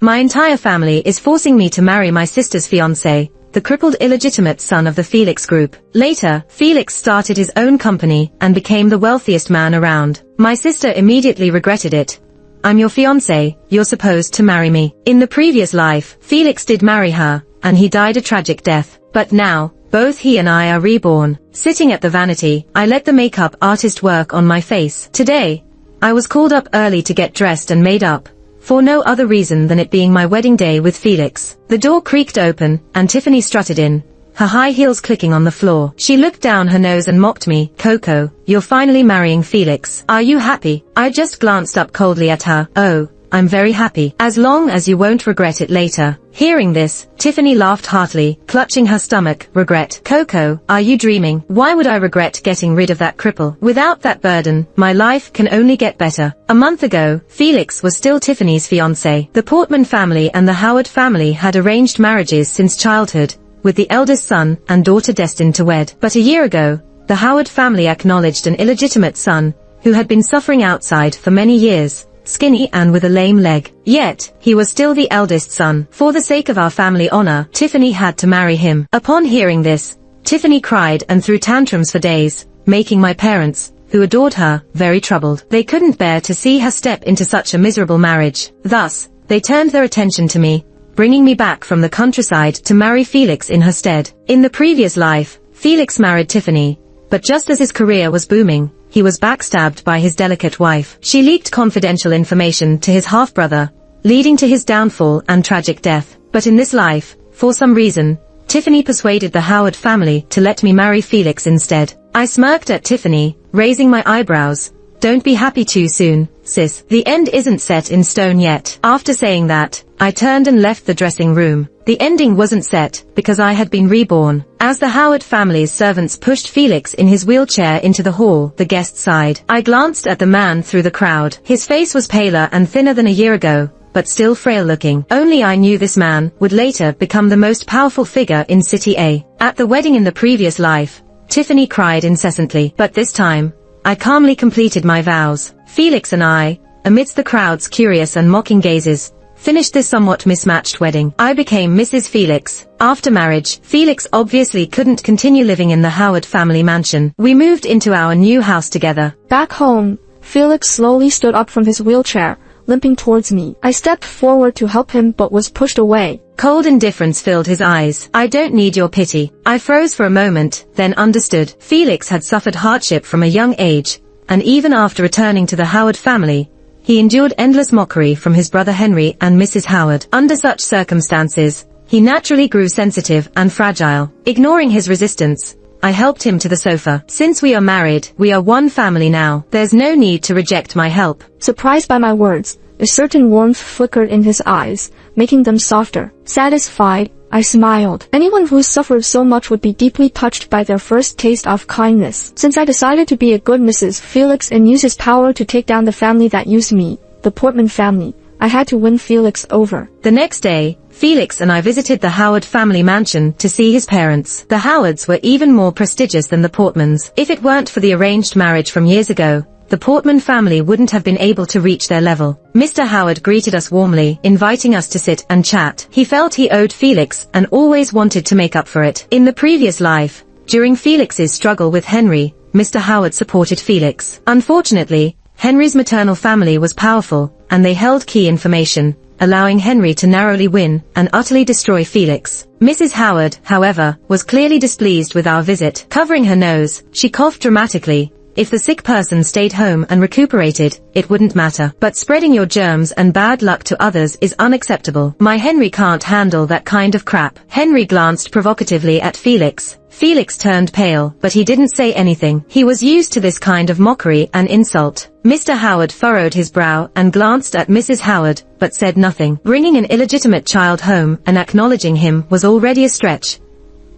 My entire family is forcing me to marry my sister's fiancé, the crippled illegitimate son of the Felix group. Later, Felix started his own company and became the wealthiest man around. My sister immediately regretted it. I'm your fiancé, you're supposed to marry me. In the previous life, Felix did marry her, and he died a tragic death. But now, both he and I are reborn. Sitting at the vanity, I let the makeup artist work on my face. Today, I was called up early to get dressed and made up, for no other reason than it being my wedding day with Felix. The door creaked open, and Tiffany strutted in, her high heels clicking on the floor. She looked down her nose and mocked me. Coco, you're finally marrying Felix. Are you happy? I just glanced up coldly at her. Oh, I'm very happy. As long as you won't regret it later. Hearing this, Tiffany laughed heartily, clutching her stomach. Regret? Coco, are you dreaming? Why would I regret getting rid of that cripple? Without that burden, my life can only get better. A month ago, Felix was still Tiffany's fiancé. The Portman family and the Howard family had arranged marriages since childhood, with the eldest son and daughter destined to wed. But a year ago, the Howard family acknowledged an illegitimate son, who had been suffering outside for many years, skinny and with a lame leg. Yet, he was still the eldest son. For the sake of our family honor, Tiffany had to marry him. Upon hearing this, Tiffany cried and threw tantrums for days, making my parents, who adored her, very troubled. They couldn't bear to see her step into such a miserable marriage. Thus, they turned their attention to me, bringing me back from the countryside to marry Felix in her stead. In the previous life, Felix married Tiffany, but just as his career was booming, he was backstabbed by his delicate wife. She leaked confidential information to his half-brother, leading to his downfall and tragic death. But in this life, for some reason, Tiffany persuaded the Howard family to let me marry Felix instead. I smirked at Tiffany, raising my eyebrows. Don't be happy too soon, sis. The end isn't set in stone yet. After saying that, I turned and left the dressing room. The ending wasn't set, because I had been reborn. As the Howard family's servants pushed Felix in his wheelchair into the hall, the guest sighed. I glanced at the man through the crowd. His face was paler and thinner than a year ago, but still frail looking. Only I knew this man would later become the most powerful figure in City A. At the wedding in the previous life, Tiffany cried incessantly, but this time, I calmly completed my vows. Felix and I, amidst the crowd's curious and mocking gazes, finished this somewhat mismatched wedding. I became Mrs. Felix. After marriage, Felix obviously couldn't continue living in the Howard family mansion. We moved into our new house together. Back home, Felix slowly stood up from his wheelchair, limping towards me. I stepped forward to help him but was pushed away. Cold indifference filled his eyes. I don't need your pity. I froze for a moment, then understood. Felix had suffered hardship from a young age, and even after returning to the Howard family, he endured endless mockery from his brother Henry and Mrs. Howard. Under such circumstances, he naturally grew sensitive and fragile. Ignoring his resistance, I helped him to the sofa. Since we are married, we are one family now. There's no need to reject my help. Surprised by my words, a certain warmth flickered in his eyes, making them softer. Satisfied, I smiled. Anyone who suffered so much would be deeply touched by their first taste of kindness. Since I decided to be a good Mrs. Felix and use his power to take down the family that used me, the Portman family, I had to win Felix over. The next day, Felix and I visited the Howard family mansion to see his parents. The Howards were even more prestigious than the Portmans. If it weren't for the arranged marriage from years ago, the Portman family wouldn't have been able to reach their level. Mr. Howard greeted us warmly, inviting us to sit and chat. He felt he owed Felix and always wanted to make up for it. In the previous life, during Felix's struggle with Henry, Mr. Howard supported Felix. Unfortunately, Henry's maternal family was powerful, and they held key information, allowing Henry to narrowly win and utterly destroy Felix. Mrs. Howard, however, was clearly displeased with our visit. Covering her nose, she coughed dramatically. If the sick person stayed home and recuperated, it wouldn't matter. But spreading your germs and bad luck to others is unacceptable. My Henry can't handle that kind of crap. Henry glanced provocatively at Felix. Felix turned pale, but he didn't say anything. He was used to this kind of mockery and insult. Mr. Howard furrowed his brow and glanced at Mrs. Howard, but said nothing. Bringing an illegitimate child home and acknowledging him was already a stretch,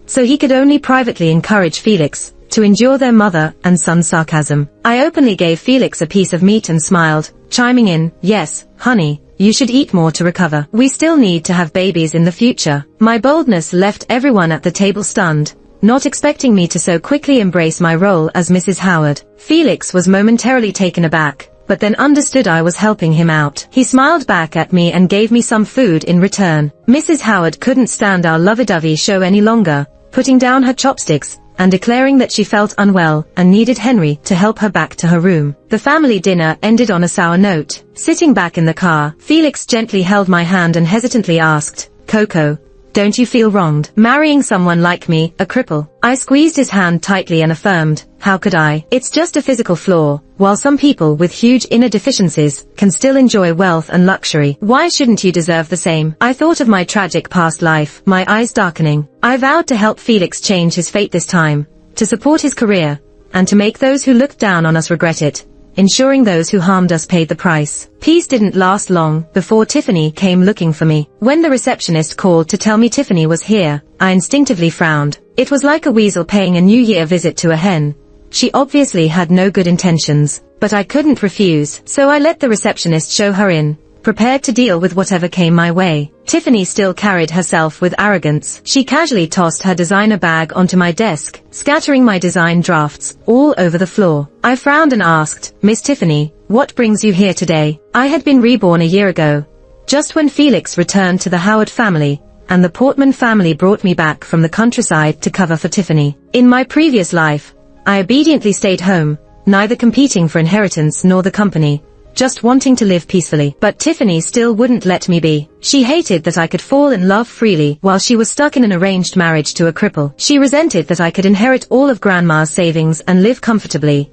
so he could only privately encourage Felix to endure their mother and son's sarcasm. I openly gave Felix a piece of meat and smiled, chiming in, "Yes, honey, you should eat more to recover. We still need to have babies in the future." My boldness left everyone at the table stunned, not expecting me to so quickly embrace my role as Mrs. Howard. Felix was momentarily taken aback, but then understood I was helping him out. He smiled back at me and gave me some food in return. Mrs. Howard couldn't stand our lovey-dovey show any longer, putting down her chopsticks and declaring that she felt unwell and needed Henry to help her back to her room. The family dinner ended on a sour note. Sitting back in the car, Felix gently held my hand and hesitantly asked, "Coco, don't you feel wronged marrying someone like me, a cripple?" I squeezed his hand tightly and affirmed, "How could I? It's just a physical flaw. While some people with huge inner deficiencies can still enjoy wealth and luxury, why shouldn't you deserve the same?" I thought of my tragic past life, my eyes darkening. I vowed to help Felix change his fate this time, to support his career, and to make those who looked down on us regret it, ensuring those who harmed us paid the price. Peace didn't last long before Tiffany came looking for me. When the receptionist called to tell me Tiffany was here, I instinctively frowned. It was like a weasel paying a New Year visit to a hen. She obviously had no good intentions, but I couldn't refuse, so I let the receptionist show her in, prepared to deal with whatever came my way. Tiffany still carried herself with arrogance. She casually tossed her designer bag onto my desk, scattering my design drafts all over the floor. I frowned and asked, "Miss Tiffany, what brings you here today?" I had been reborn a year ago, just when Felix returned to the Howard family, and the Portman family brought me back from the countryside to cover for Tiffany. In my previous life, I obediently stayed home, neither competing for inheritance nor the company, just wanting to live peacefully. But Tiffany still wouldn't let me be. She hated that I could fall in love freely while she was stuck in an arranged marriage to a cripple. She resented that I could inherit all of Grandma's savings and live comfortably.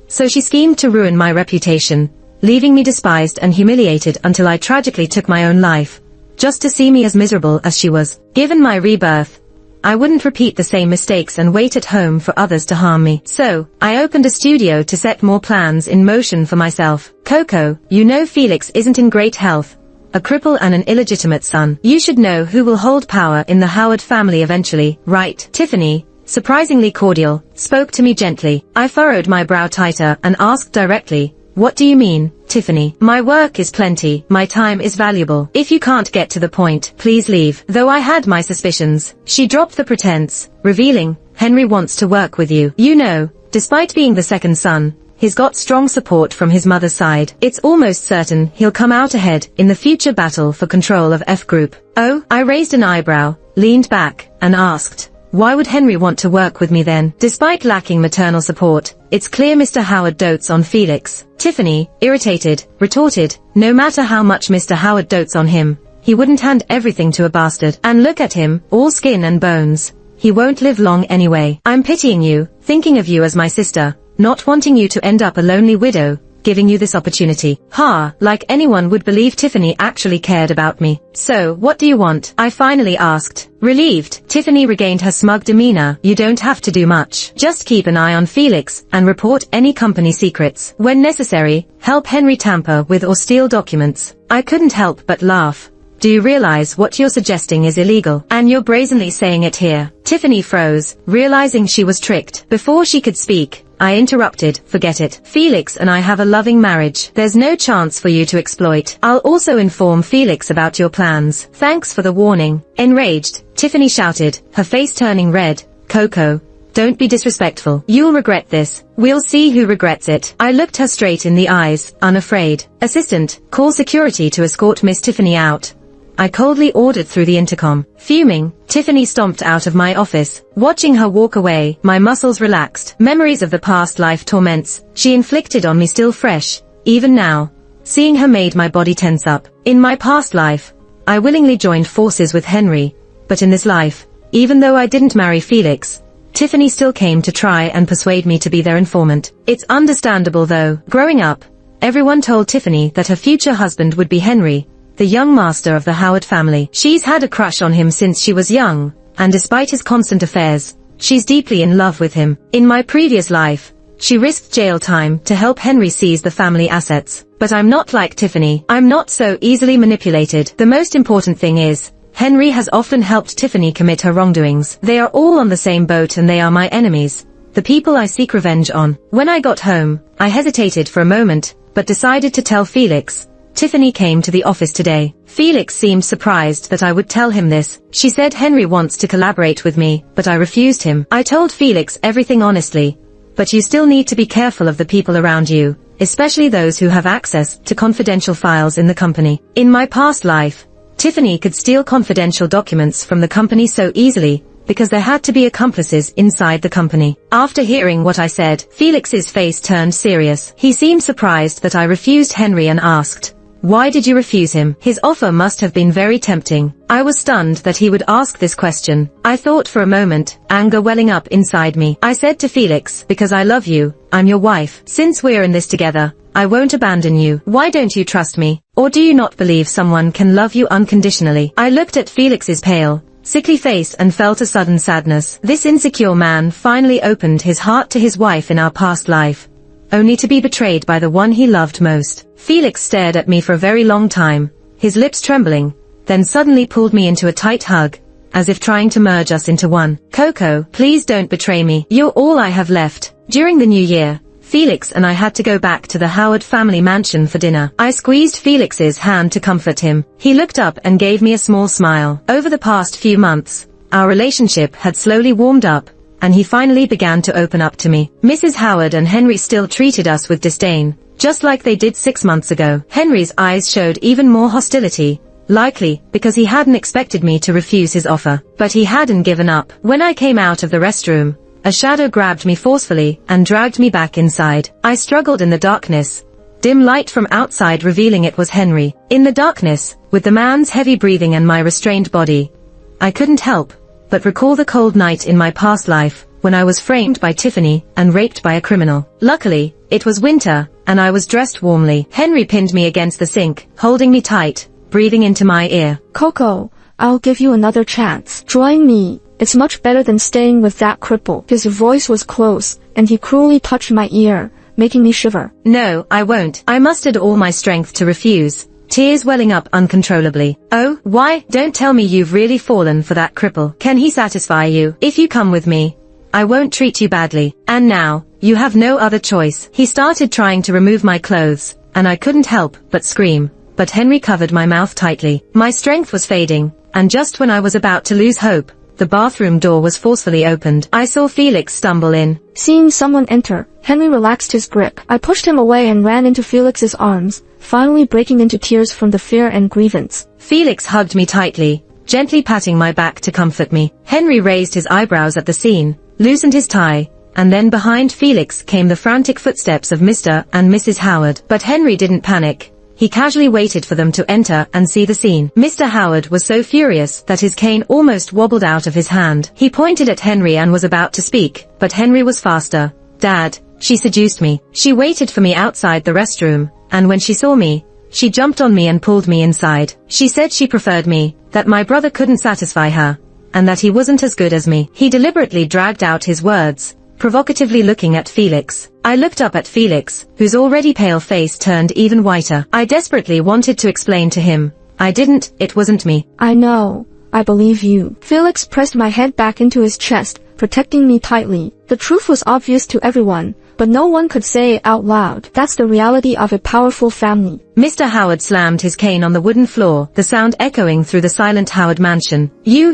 So she schemed to ruin my reputation, leaving me despised and humiliated until I tragically took my own life, just to see me as miserable as she was. Given my rebirth, I wouldn't repeat the same mistakes and wait at home for others to harm me. So, I opened a studio to set more plans in motion for myself. "Coco, you know Felix isn't in great health, a cripple and an illegitimate son. You should know who will hold power in the Howard family eventually, right?" Tiffany, surprisingly cordial, spoke to me gently. I furrowed my brow tighter and asked directly, "What do you mean, Tiffany?" "My work is plenty, my time is valuable. If you can't get to the point, please leave." Though I had my suspicions, she dropped the pretense, revealing, "Henry wants to work with you. You know, despite being the second son, he's got strong support from his mother's side. It's almost certain he'll come out ahead in the future battle for control of F Group." "Oh?" I raised an eyebrow, leaned back, and asked, "Why would Henry want to work with me then?" Despite lacking maternal support, it's clear Mr. Howard dotes on Felix. Tiffany, irritated, retorted, "No matter how much Mr. Howard dotes on him, he wouldn't hand everything to a bastard. And look at him, all skin and bones. He won't live long anyway. I'm pitying you, thinking of you as my sister, not wanting you to end up a lonely widow, giving you this opportunity." Ha, like anyone would believe Tiffany actually cared about me. "So, what do you want?" I finally asked. Relieved, Tiffany regained her smug demeanor. "You don't have to do much. Just keep an eye on Felix and report any company secrets. When necessary, help Henry tamper with or steal documents." I couldn't help but laugh. "Do you realize what you're suggesting is illegal? And you're brazenly saying it here." Tiffany froze, realizing she was tricked. Before she could speak, I interrupted, "Forget it. Felix and I have a loving marriage. There's no chance for you to exploit. I'll also inform Felix about your plans." "Thanks for the warning." Enraged, Tiffany shouted, her face turning red, "Coco, don't be disrespectful. You'll regret this. We'll see who regrets it." I looked her straight in the eyes, unafraid. "Assistant, call security to escort Miss Tiffany out," I coldly ordered through the intercom. Fuming, Tiffany stomped out of my office. Watching her walk away, my muscles relaxed. Memories of the past life torments she inflicted on me still fresh, even now. Seeing her made my body tense up. In my past life, I willingly joined forces with Henry, but in this life, even though I didn't marry Felix, Tiffany still came to try and persuade me to be their informant. It's understandable though. Growing up, everyone told Tiffany that her future husband would be Henry, the young master of the Howard family. She's had a crush on him since she was young, and despite his constant affairs, she's deeply in love with him. In my previous life, she risked jail time to help Henry seize the family assets. But I'm not like Tiffany. I'm not so easily manipulated. The most important thing is, Henry has often helped Tiffany commit her wrongdoings. They are all on the same boat and they are my enemies, the people I seek revenge on. When I got home, I hesitated for a moment, but decided to tell Felix. Tiffany came to the office today. Felix seemed surprised that I would tell him this. She said Henry wants to collaborate with me, but I refused him. I told Felix everything honestly. But you still need to be careful of the people around you. especially those who have access to confidential files in the company. In my past life, Tiffany could steal confidential documents from the company so easily, because there had to be accomplices inside the company. After hearing what I said, Felix's face turned serious. He seemed surprised that I refused Henry and asked, "Why did you refuse him?" His offer must have been very tempting. I was stunned that he would ask this question. I thought for a moment, anger welling up inside me. I said to Felix, "Because I love you, I'm your wife. Since we're in this together, I won't abandon you. Why don't you trust me? Or do you not believe someone can love you unconditionally?" I looked at Felix's pale, sickly face and felt a sudden sadness. This insecure man finally opened his heart to his wife in our past life, only to be betrayed by the one he loved most. Felix stared at me for a very long time, his lips trembling, then suddenly pulled me into a tight hug, as if trying to merge us into one. "Coco, please don't betray me. You're all I have left." During the new year, Felix and I had to go back to the Howard family mansion for dinner. I squeezed Felix's hand to comfort him. He looked up and gave me a small smile. Over the past few months, our relationship had slowly warmed up, and he finally began to open up to me. Mrs. Howard and Henry still treated us with disdain, just like they did 6 months ago. Henry's eyes showed even more hostility, likely because he hadn't expected me to refuse his offer. But he hadn't given up. When I came out of the restroom, a shadow grabbed me forcefully and dragged me back inside. I struggled in the darkness, dim light from outside revealing it was Henry. In the darkness, with the man's heavy breathing and my restrained body, I couldn't help but recall the cold night in my past life, when I was framed by Tiffany and raped by a criminal. Luckily, it was winter, and I was dressed warmly. Henry pinned me against the sink, holding me tight, breathing into my ear. "Coco, I'll give you another chance. Join me. It's much better than staying with that cripple." His voice was close, and he cruelly touched my ear, making me shiver. "No, I won't." I mustered all my strength to refuse, tears welling up uncontrollably. "Oh, why? Don't tell me you've really fallen for that cripple. Can he satisfy you? If you come with me, I won't treat you badly. And now, you have no other choice." He started trying to remove my clothes, and I couldn't help but scream, but Henry covered my mouth tightly. My strength was fading, and just when I was about to lose hope, the bathroom door was forcefully opened. I saw Felix stumble in. Seeing someone enter, Henry relaxed his grip. I pushed him away and ran into Felix's arms, finally breaking into tears from the fear and grievance. Felix hugged me tightly, gently patting my back to comfort me. Henry raised his eyebrows at the scene, loosened his tie, and then behind Felix came the frantic footsteps of Mr. and Mrs. Howard. But Henry didn't panic. He casually waited for them to enter and see the scene. Mr. Howard was so furious that his cane almost wobbled out of his hand. He pointed at Henry and was about to speak, but Henry was faster. "Dad, she seduced me. She waited for me outside the restroom, and when she saw me, she jumped on me and pulled me inside. She said she preferred me, that my brother couldn't satisfy her, and that he wasn't as good as me." He deliberately dragged out his words, provocatively looking at Felix. I looked up at Felix, whose already pale face turned even whiter. I desperately wanted to explain to him. It wasn't me. "I know. I believe you." Felix pressed my head back into his chest, protecting me tightly. The truth was obvious to everyone, but no one could say it out loud. That's the reality of a powerful family. Mr. Howard slammed his cane on the wooden floor, the sound echoing through the silent Howard mansion. You.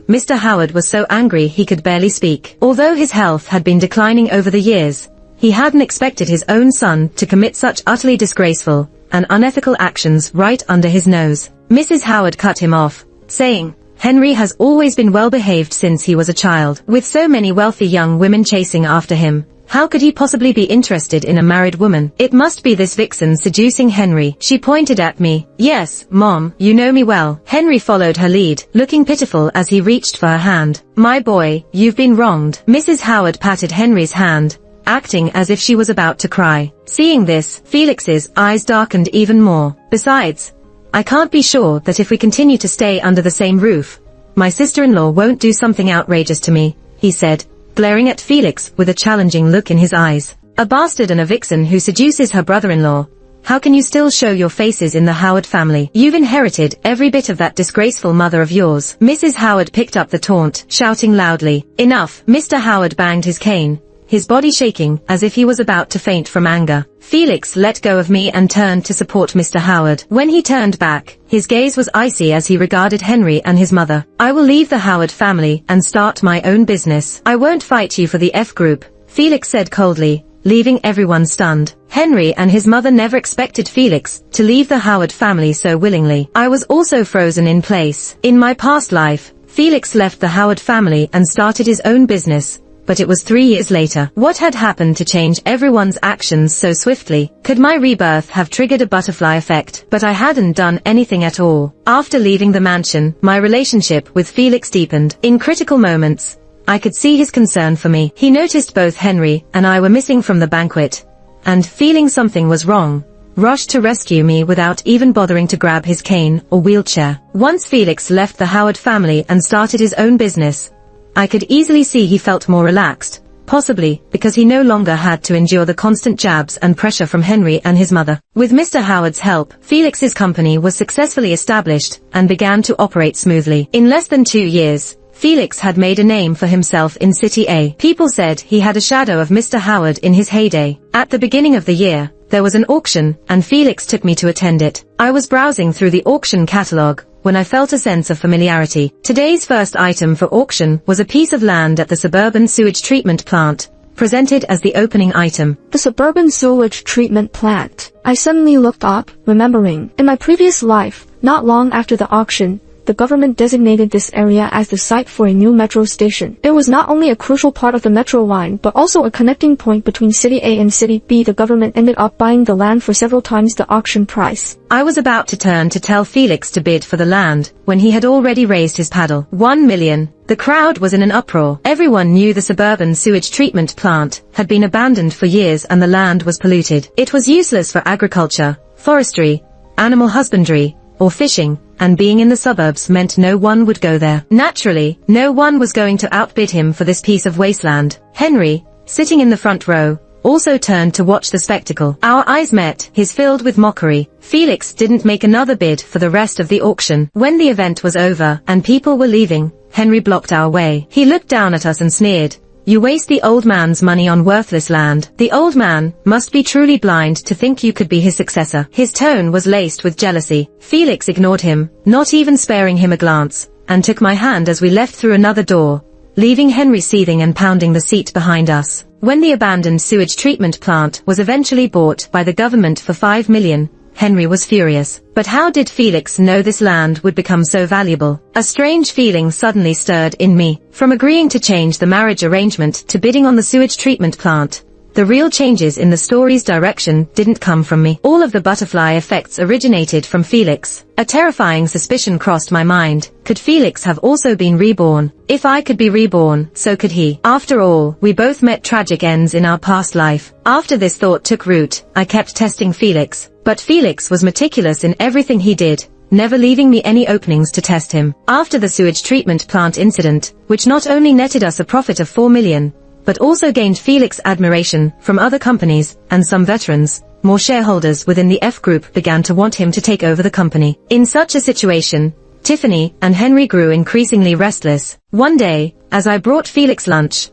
Mr. Howard was so angry he could barely speak. Although his health had been declining over the years, he hadn't expected his own son to commit such utterly disgraceful and unethical actions right under his nose. Mrs. Howard cut him off, saying, "Henry has always been well behaved since he was a child. With so many wealthy young women chasing after him, how could he possibly be interested in a married woman? It must be this vixen seducing Henry." She pointed at me. "Yes, Mom, you know me well." Henry followed her lead, looking pitiful as he reached for her hand. "My boy, you've been wronged." Mrs. Howard patted Henry's hand, acting as if she was about to cry. Seeing this, Felix's eyes darkened even more. "Besides, I can't be sure that if we continue to stay under the same roof, my sister-in-law won't do something outrageous to me," he said, glaring at Felix with a challenging look in his eyes. "A bastard and a vixen who seduces her brother-in-law. How can you still show your faces in the Howard family? You've inherited every bit of that disgraceful mother of yours." Mrs. Howard picked up the taunt, shouting loudly. "Enough!" Mr. Howard banged his cane, his body shaking as if he was about to faint from anger. Felix let go of me and turned to support Mr. Howard. When he turned back, his gaze was icy as he regarded Henry and his mother. "I will leave the Howard family and start my own business. I won't fight you for the F group," Felix said coldly, leaving everyone stunned. Henry and his mother never expected Felix to leave the Howard family so willingly. I was also frozen in place. In my past life, Felix left the Howard family and started his own business, but it was 3 years later. What had happened to change everyone's actions so swiftly? Could my rebirth have triggered a butterfly effect? But I hadn't done anything at all. After leaving the mansion, my relationship with Felix deepened. In critical moments, I could see his concern for me. He noticed both Henry and I were missing from the banquet, and feeling something was wrong, rushed to rescue me without even bothering to grab his cane or wheelchair. Once Felix left the Howard family and started his own business, I could easily see he felt more relaxed, possibly because he no longer had to endure the constant jabs and pressure from Henry and his mother. With Mr. Howard's help, Felix's company was successfully established and began to operate smoothly. In less than 2 years, Felix had made a name for himself in City A. People said he had a shadow of Mr. Howard in his heyday. At the beginning of the year, there was an auction, and Felix took me to attend it. I was browsing through the auction catalogue when I felt a sense of familiarity. Today's first item for auction was a piece of land at the suburban sewage treatment plant, presented as the opening item. The suburban sewage treatment plant. I suddenly looked up, remembering. In my previous life, not long after the auction, the government designated this area as the site for a new metro station. It was not only a crucial part of the metro line, but also a connecting point between City A and City B. The government ended up buying the land for several times the auction price. I was about to turn to tell Felix to bid for the land, when he had already raised his paddle. 1 million. The crowd was in an uproar. Everyone knew the suburban sewage treatment plant had been abandoned for years and the land was polluted. It was useless for agriculture, forestry, animal husbandry, or fishing, and being in the suburbs meant no one would go there. Naturally, no one was going to outbid him for this piece of wasteland. Henry, sitting in the front row, also turned to watch the spectacle. Our eyes met, his filled with mockery. Felix didn't make another bid for the rest of the auction. When the event was over and people were leaving, Henry blocked our way. He looked down at us and sneered. "You waste the old man's money on worthless land." The old man must be truly blind to think you could be his successor. His tone was laced with jealousy. Felix ignored him, not even sparing him a glance, and took my hand as we left through another door, leaving Henry seething and pounding the seat behind us. When the abandoned sewage treatment plant was eventually bought by the government for 5 million, Henry was furious. But how did Felix know this land would become so valuable? A strange feeling suddenly stirred in me. From agreeing to change the marriage arrangement to bidding on the sewage treatment plant, the real changes in the story's direction didn't come from me. All of the butterfly effects originated from Felix. A terrifying suspicion crossed my mind. Could Felix have also been reborn? If I could be reborn, so could he. After all, we both met tragic ends in our past life. After this thought took root, I kept testing Felix. But Felix was meticulous in everything he did, never leaving me any openings to test him. After the sewage treatment plant incident, which not only netted us a profit of 4 million, but also gained Felix admiration from other companies and some veterans, more shareholders within the F group began to want him to take over the company. In such a situation, Tiffany and Henry grew increasingly restless. One day, as I brought Felix lunch,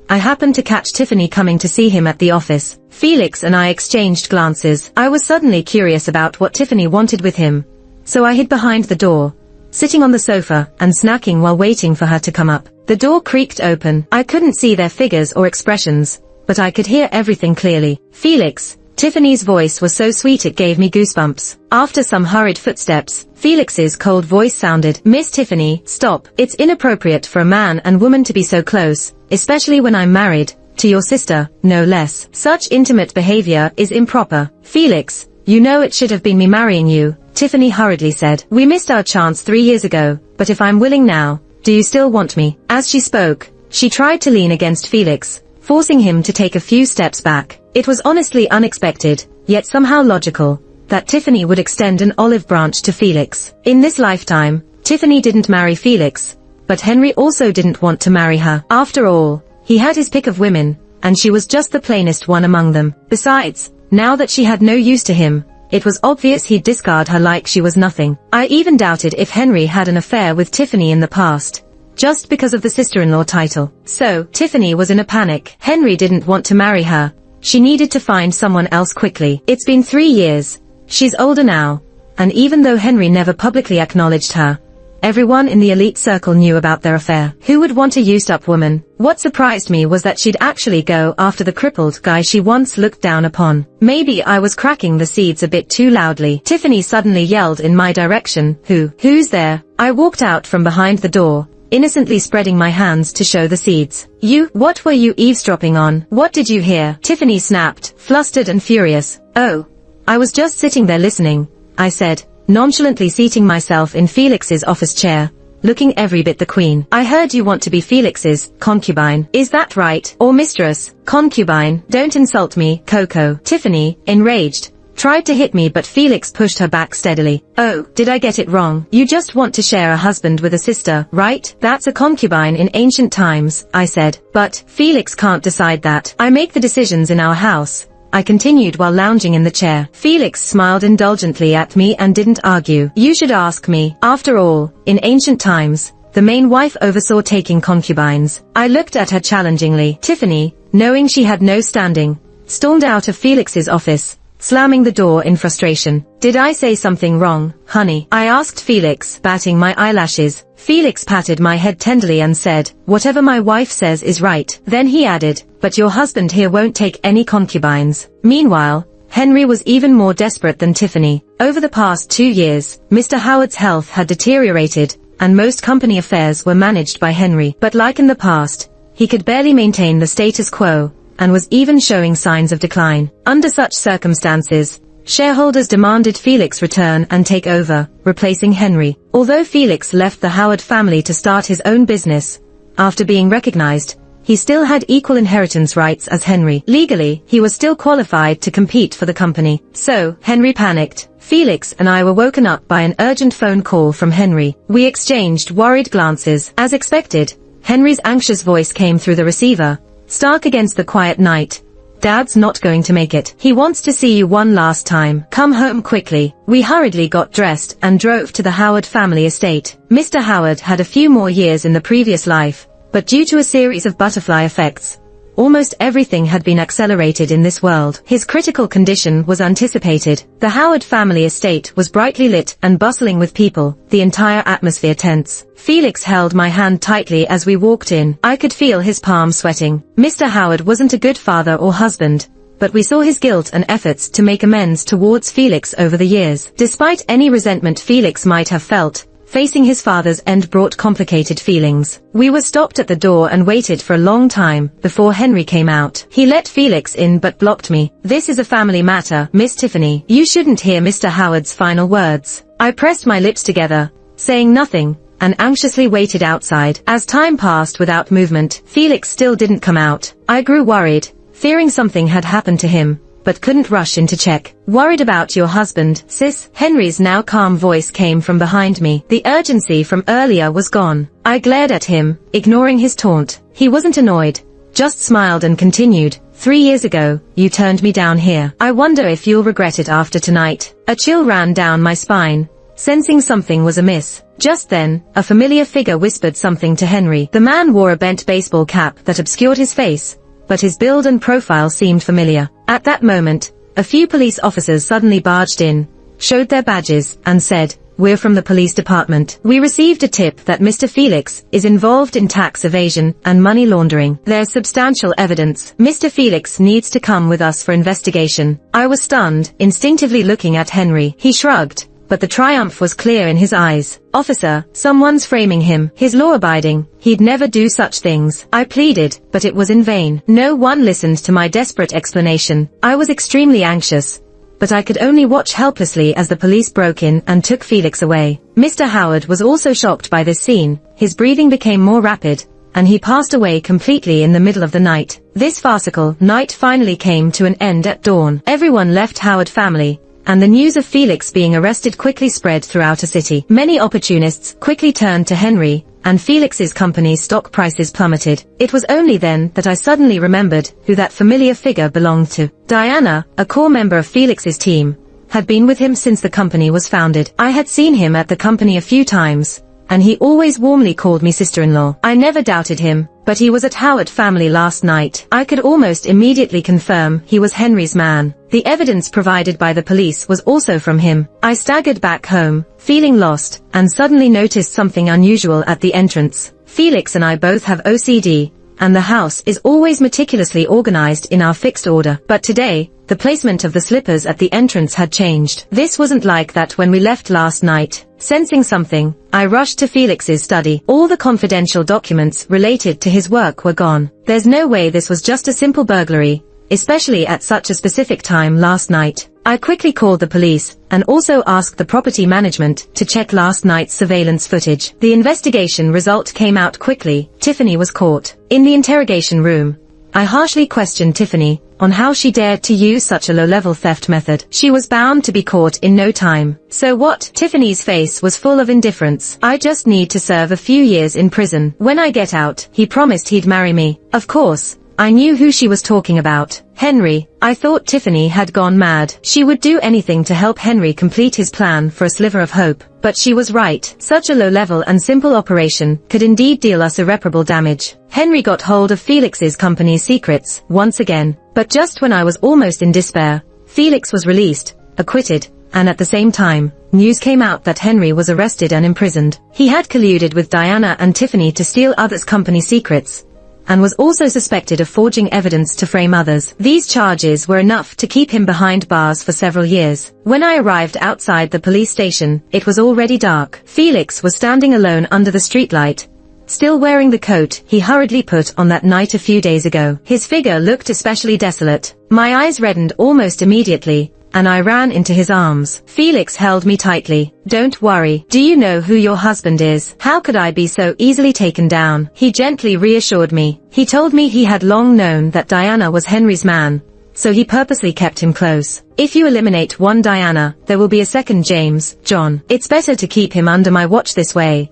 I happened to catch Tiffany coming to see him at the office. Felix and I exchanged glances. I was suddenly curious about what Tiffany wanted with him, so I hid behind the door, sitting on the sofa and snacking while waiting for her to come up. The door creaked open. I couldn't see their figures or expressions, but I could hear everything clearly. "Felix." Tiffany's voice was so sweet it gave me goosebumps. After some hurried footsteps, Felix's cold voice sounded, "Miss Tiffany, stop. It's inappropriate for a man and woman to be so close, especially when I'm married to your sister, no less. Such intimate behavior is improper." "Felix, you know it should have been me marrying you," Tiffany hurriedly said. "We missed our chance 3 years ago, but if I'm willing now, do you still want me?" As she spoke, she tried to lean against Felix, forcing him to take a few steps back. It was honestly unexpected, yet somehow logical, that Tiffany would extend an olive branch to Felix. In this lifetime, Tiffany didn't marry Felix, but Henry also didn't want to marry her. After all, he had his pick of women, and she was just the plainest one among them. Besides, now that she had no use to him, it was obvious he'd discard her like she was nothing. I even doubted if Henry had an affair with Tiffany in the past, just because of the sister-in-law title. So, Tiffany was in a panic. Henry didn't want to marry her. She needed to find someone else quickly. It's been 3 years. She's older now, and even though Henry never publicly acknowledged her, Everyone in the elite circle knew about their affair. Who would want a used-up woman? What surprised me was that she'd actually go after the crippled guy she once looked down upon. Maybe I was cracking the seeds a bit too loudly. Tiffany suddenly yelled in my direction, Who's there? I walked out from behind the door, innocently spreading my hands to show the seeds. What were you eavesdropping on? What did you hear? Tiffany snapped, flustered and furious. Oh, I was just sitting there listening, I said, nonchalantly seating myself in Felix's office chair, looking every bit the queen. I heard you want to be Felix's concubine. Is that right? Or mistress? Concubine? Don't insult me, Coco. Tiffany, enraged, tried to hit me, but Felix pushed her back steadily. Oh, did I get it wrong? You just want to share a husband with a sister, right? That's a concubine in ancient times, I said. But Felix can't decide that. I make the decisions in our house, I continued while lounging in the chair. Felix smiled indulgently at me and didn't argue. You should ask me. After all, in ancient times, the main wife oversaw taking concubines. I looked at her challengingly. Tiffany, knowing she had no standing, stormed out of Felix's office, slamming the door in frustration. Did I say something wrong, honey? I asked Felix, batting my eyelashes. Felix patted my head tenderly and said, whatever my wife says is right. Then he added, but your husband here won't take any concubines. Meanwhile, Henry was even more desperate than Tiffany. Over the past 2 years, Mr. Howard's health had deteriorated, and most company affairs were managed by Henry. But like in the past, he could barely maintain the status quo, and was even showing signs of decline. Under such circumstances, shareholders demanded Felix return and take over, replacing Henry. Although Felix left the Howard family to start his own business, after being recognized, he still had equal inheritance rights as Henry. Legally, he was still qualified to compete for the company. So, Henry panicked. Felix and I were woken up by an urgent phone call from Henry. We exchanged worried glances. As expected, Henry's anxious voice came through the receiver, stark against the quiet night. Dad's not going to make it. He wants to see you one last time. Come home quickly. We hurriedly got dressed and drove to the Howard family estate. Mr. Howard had a few more years in the previous life, but due to a series of butterfly effects, almost everything had been accelerated in this world. His critical condition was anticipated. The Howard family estate was brightly lit and bustling with people, the entire atmosphere tense. Felix held my hand tightly as we walked in. I could feel his palms sweating. Mr. Howard wasn't a good father or husband, but we saw his guilt and efforts to make amends towards Felix over the years. Despite any resentment Felix might have felt, facing his father's end brought complicated feelings. We were stopped at the door and waited for a long time before Henry came out. He let Felix in but blocked me. This is a family matter, Miss Tiffany. You shouldn't hear Mr. Howard's final words. I pressed my lips together, saying nothing, and anxiously waited outside. As time passed without movement, Felix still didn't come out. I grew worried, fearing something had happened to him, but couldn't rush in to check. Worried about your husband, sis? Henry's now calm voice came from behind me. The urgency from earlier was gone. I glared at him, ignoring his taunt. He wasn't annoyed, just smiled and continued. 3 years ago, you turned me down here. I wonder if you'll regret it after tonight. A chill ran down my spine, sensing something was amiss. Just then, a familiar figure whispered something to Henry. The man wore a bent baseball cap that obscured his face, but his build and profile seemed familiar. At that moment, a few police officers suddenly barged in, showed their badges, and said, "We're from the police department. We received a tip that Mr. Felix is involved in tax evasion and money laundering. There's substantial evidence. Mr. Felix needs to come with us for investigation." I was stunned, instinctively looking at Henry. He shrugged, but the triumph was clear in his eyes. "Officer, someone's framing him. He's law-abiding. He'd never do such things." I pleaded, but it was in vain. No one listened to my desperate explanation. I was extremely anxious, but I could only watch helplessly as the police broke in and took Felix away. Mr. Howard was also shocked by this scene. His breathing became more rapid, and he passed away completely in the middle of the night. This farcical night finally came to an end at dawn. Everyone left Howard family, and the news of Felix being arrested quickly spread throughout a city. Many opportunists quickly turned to Henry, and Felix's company's stock prices plummeted. It was only then that I suddenly remembered who that familiar figure belonged to. Diana, a core member of Felix's team, had been with him since the company was founded. I had seen him at the company a few times, and he always warmly called me sister-in-law. I never doubted him, but he was at Howard family last night. I could almost immediately confirm he was Henry's man. The evidence provided by the police was also from him. I staggered back home, feeling lost, and suddenly noticed something unusual at the entrance. Felix and I both have OCD, and the house is always meticulously organized in our fixed order. But today, the placement of the slippers at the entrance had changed. This wasn't like that when we left last night. Sensing something, I rushed to Felix's study. All the confidential documents related to his work were gone. There's no way this was just a simple burglary, especially at such a specific time last night. I quickly called the police, and also asked the property management to check last night's surveillance footage. The investigation result came out quickly. Tiffany was caught. In the interrogation room, I harshly questioned Tiffany on how she dared to use such a low-level theft method. She was bound to be caught in no time. So what? Tiffany's face was full of indifference. I just need to serve a few years in prison. When I get out, he promised he'd marry me. Of course, I knew who she was talking about. Henry. I thought Tiffany had gone mad. She would do anything to help Henry complete his plan for a sliver of hope. But she was right. Such a low-level and simple operation could indeed deal us irreparable damage. Henry got hold of Felix's company's secrets, once again. But just when I was almost in despair, Felix was released, acquitted, and at the same time, news came out that Henry was arrested and imprisoned. He had colluded with Diana and Tiffany to steal others' company secrets, and was also suspected of forging evidence to frame others. These charges were enough to keep him behind bars for several years. When I arrived outside the police station, it was already dark. Felix was standing alone under the streetlight, still wearing the coat he hurriedly put on that night a few days ago. His figure looked especially desolate. My eyes reddened almost immediately, and I ran into his arms. Felix held me tightly. Don't worry. Do you know who your husband is? How could I be so easily taken down? He gently reassured me. He told me he had long known that Diana was Henry's man, so he purposely kept him close. If you eliminate one Diana, there will be a second James, John. It's better to keep him under my watch this way.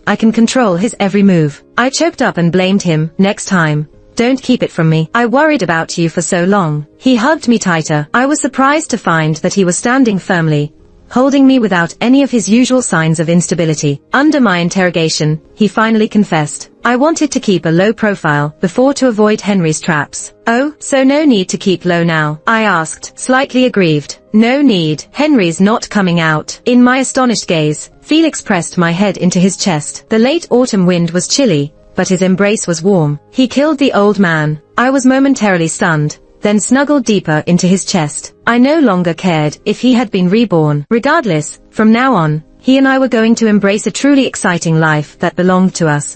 I can control his every move. I choked up and blamed him. Next time, don't keep it from me. I worried about you for so long. He hugged me tighter. I was surprised to find that he was standing firmly, holding me without any of his usual signs of instability. Under my interrogation, he finally confessed. I wanted to keep a low profile before to avoid Henry's traps. Oh, so no need to keep low now? I asked, slightly aggrieved. No need. Henry's not coming out. In my astonished gaze, Felix pressed my head into his chest. The late autumn wind was chilly, but his embrace was warm. He killed the old man. I was momentarily stunned, then snuggled deeper into his chest. I no longer cared if he had been reborn. Regardless, from now on, he and I were going to embrace a truly exciting life that belonged to us.